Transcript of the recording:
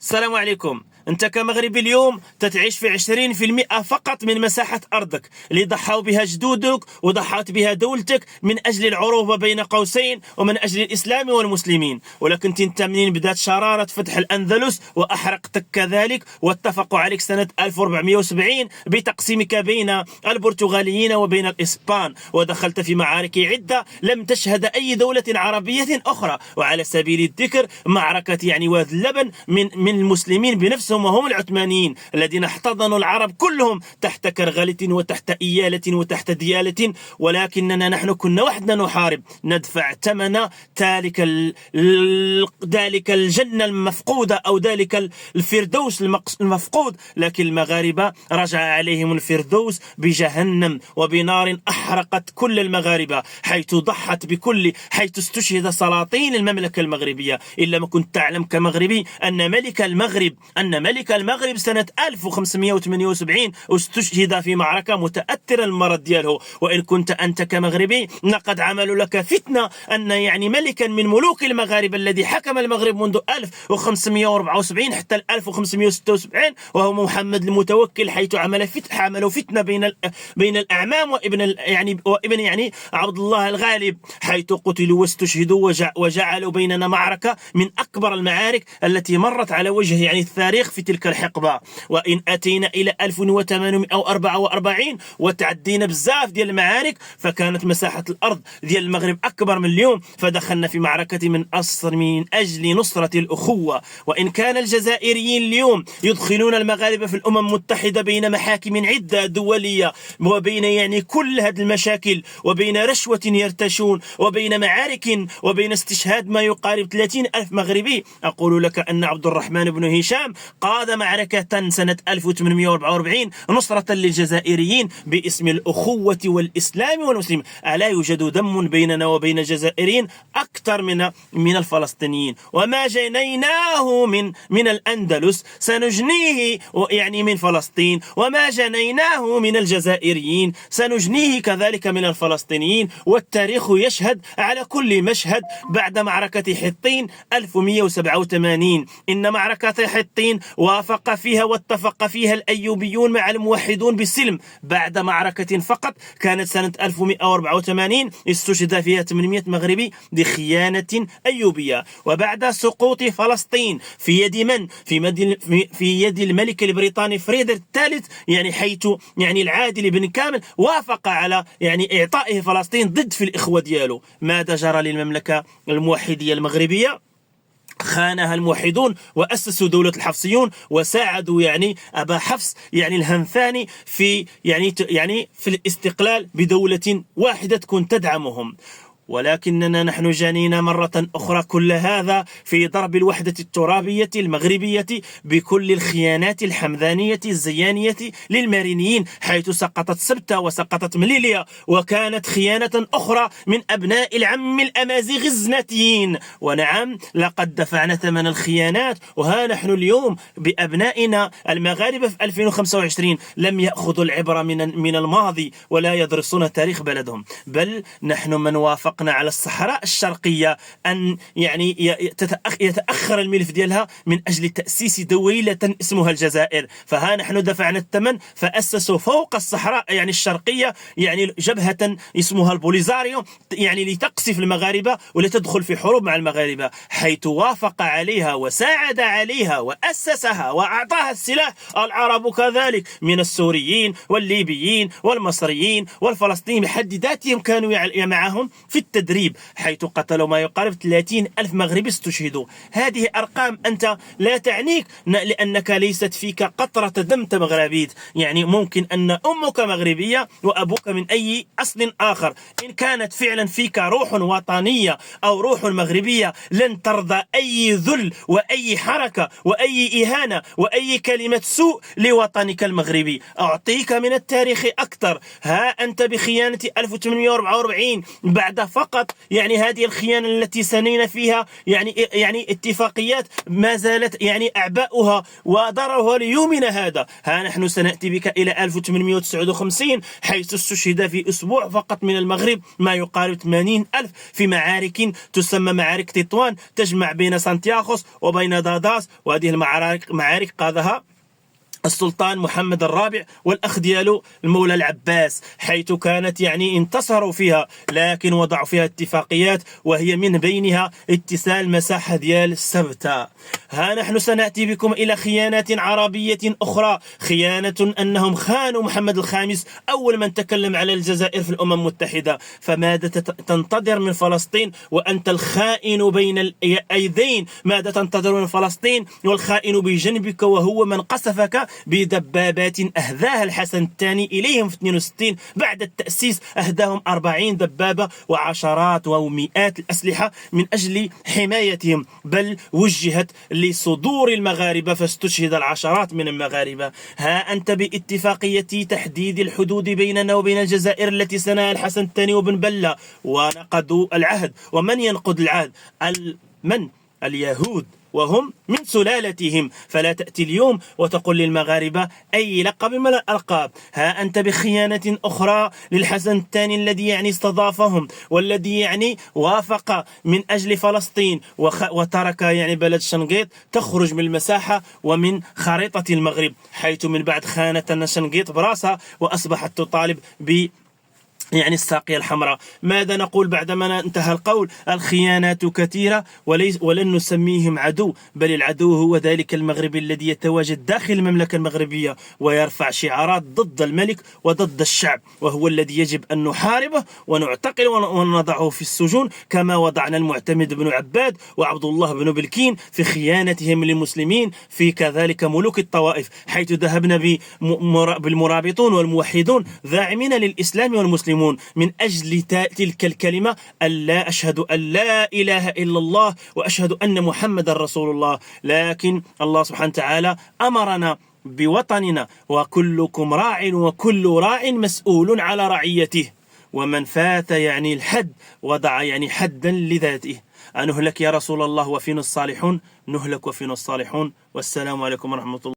السلام عليكم. أنت كمغربي اليوم تتعيش في 20% فقط من مساحة أرضك اللي ضحوا بها جدودك وضحت بها دولتك من أجل العروبة بين قوسين ومن أجل الإسلام والمسلمين. ولكن أنت منين بدأت شرارة فتح الأندلس وأحرقتك كذلك، واتفقوا عليك سنة 1470 بتقسيمك بين البرتغاليين وبين الإسبان، ودخلت في معارك عدة لم تشهد أي دولة عربية أخرى. وعلى سبيل الذكر معركة واد اللبن من المسلمين بنفسهم، وهم العثمانيين الذين احتضنوا العرب كلهم تحت كرغلة وتحت إيالة وتحت ديالة. ولكننا نحن كنا وحدنا نحارب، ندفع ثمن ذلك الجنة المفقودة أو ذلك الفردوس المفقود. لكن المغاربة رجع عليهم الفردوس بجهنم وبنار أحرقت كل المغاربة، حيث استشهد سلاطين المملكة المغربية. إلا ما كنت تعلم كمغربي أن ملك المغرب سنة 1578 استشهد في معركة متأثرة المرض دياله. وإن كنت أنت كمغربي لقد عملوا لك فتنة أن ملكا من ملوك المغاربة الذي حكم المغرب منذ 1574 حتى 1576 وهو محمد المتوكل، حيث عملوا فتنة بين الأعمام وابن عبد الله الغالب، حيث قتلوا واستشهدوا وجعلوا بيننا معركة من أكبر المعارك التي مرت على وجه التاريخ في تلك الحقبة. وإن أتينا إلى 1844 وتعدينا بزاف ديال المعارك، فكانت مساحة الأرض ديال المغرب أكبر من اليوم، فدخلنا في معركة من أجل نصرة الأخوة. وإن كان الجزائريين اليوم يدخلون المغاربة في الأمم المتحدة بين محاكم عدة دولية، وبين كل هذه المشاكل، وبين رشوة يرتشون، وبين معارك، وبين استشهاد ما يقارب 30 ألف مغربي، أقول لك أن عبد الرحمن بن هشام قاد معركة سنة 1844 نصرة للجزائريين باسم الأخوة والإسلام والمسلمين. ألا يوجد دم بيننا وبين الجزائريين أكثر من الفلسطينيين؟ وما جنيناه من الأندلس سنجنيه من فلسطين، وما جنيناه من الجزائريين سنجنيه كذلك من الفلسطينيين. والتاريخ يشهد على كل مشهد. بعد معركة حطين 1187 إن معركة حطين وافق فيها واتفق فيها الأيوبيون مع الموحدون بالسلم. بعد معركة فقط كانت سنة 1184 استشهد فيها 800 مغربي بخيانة أيوبية. وبعد سقوط فلسطين في يد من؟ في يد الملك البريطاني فريدر الثالث، حيث العادل بن كامل وافق على إعطائه فلسطين ضد في الإخوة ديالو. ماذا جرى للمملكة الموحدية المغربية؟ خانها الموحدون وأسسوا دولة الحفصيون، وساعدوا أبا حفص الهمثاني في في الاستقلال بدولة واحدة تكون تدعمهم. ولكننا نحن جنينا مرة أخرى كل هذا في ضرب الوحدة الترابية المغربية بكل الخيانات الحمدانية الزيانية للمارينيين، حيث سقطت سبتة وسقطت مليليا، وكانت خيانة أخرى من أبناء العم الأمازيغ الزناتيين. ونعم، لقد دفعنا ثمن الخيانات، وها نحن اليوم بأبنائنا المغاربة في 2025 لم يأخذوا العبرة من الماضي ولا يدرسون تاريخ بلدهم، بل نحن من وافق على الصحراء الشرقية أن يتأخر الملف ديالها من أجل تأسيس دولة اسمها الجزائر. فها نحن دفعنا الثمن، فأسسوا فوق الصحراء الشرقية جبهة اسمها البوليزاريو لتقصف المغاربة ولتدخل في حروب مع المغاربة، حيث وافق عليها وساعد عليها وأسسها وأعطاها السلاح العرب كذلك من السوريين والليبيين والمصريين والفلسطينيين بحد ذاتهم كانوا معهم في التدريب، حيث قتلوا ما يقارب 30 ألف مغربي استشهدوا. هذه أرقام أنت لا تعنيك لأنك ليست فيك قطرة دم مغربيت. ممكن أن أمك مغربية وأبوك من أي أصل آخر، إن كانت فعلا فيك روح وطنية أو روح مغربية لن ترضى أي ذل وأي حركة وأي إهانة وأي كلمة سوء لوطنك المغربي. أعطيك من التاريخ أكثر. ها أنت بخيانة 1844 بعد فقط يعني هذه الخيانة التي سنينا فيها يعني اتفاقيات ما زالت يعني أعباؤها وضررها ليومنا هذا. ها نحن سنأتي بك إلى 1859 حيث استشهد في أسبوع فقط من المغرب ما يقارب 80 ألف في معارك تسمى معارك تطوان تجمع بين سانتياغوس وبين داداس، وهذه المعارك قادها السلطان محمد الرابع والأخ ديالو المولى العباس، حيث كانت يعني انتصروا فيها لكن وضعوا فيها اتفاقيات وهي من بينها اتسال مساحة ديال السبتة. ها نحن سنأتي بكم إلى خيانات عربية أخرى، خيانة أنهم خانوا محمد الخامس أول من تكلم على الجزائر في الأمم المتحدة. فماذا تنتظر من فلسطين وأنت الخائن بين الأيدين؟ ماذا تنتظر من فلسطين والخائن بجنبك وهو من قصفك بدبابات أهداها الحسن الثاني إليهم في 62 بعد التأسيس؟ أهداهم 40 دبابة وعشرات ومئات الأسلحة من أجل حمايتهم، بل وجهت لصدور المغاربة فاستشهد العشرات من المغاربة. ها أنت باتفاقية تحديد الحدود بيننا وبين الجزائر التي سناها الحسن الثاني وبن بلة ونقضوا العهد. ومن ينقض العهد؟ اليهود وهم من سلالتهم. فلا تأتي اليوم وتقول للمغاربة أي لقب من الألقاب. ها أنت بخيانة أخرى للحسن الثاني الذي يعني استضافهم والذي يعني وافق من أجل فلسطين وترك يعني بلد شنقيط تخرج من المساحة ومن خريطة المغرب، حيث من بعد خانت شنقيط براسها وأصبحت تطالب ب يعني الساقية الحمراء. ماذا نقول بعدما انتهى القول؟ الخيانات كثيرة ولن نسميهم عدو، بل العدو هو ذلك المغربي الذي يتواجد داخل المملكة المغربية ويرفع شعارات ضد الملك وضد الشعب، وهو الذي يجب أن نحاربه ونعتقل ونضعه في السجون كما وضعنا المعتمد بن عباد وعبد الله بن بلكين في خيانتهم للمسلمين، في كذلك ملوك الطوائف، حيث ذهبنا بالمرابطون والموحدون ذاعمين للإسلام والمسلمين من أجل تلك الكلمة ألا أشهد أن لا إله إلا الله وأشهد أن محمد رسول الله. لكن الله سبحانه وتعالى أمرنا بوطننا وكلكم راع وكل راع مسؤول على رعيته، ومن فات يعني الحد وضع يعني حدا لذاته. أنهلك يا رسول الله وفينا الصالحون؟ نهلك وفينا الصالحون. والسلام عليكم ورحمة الله.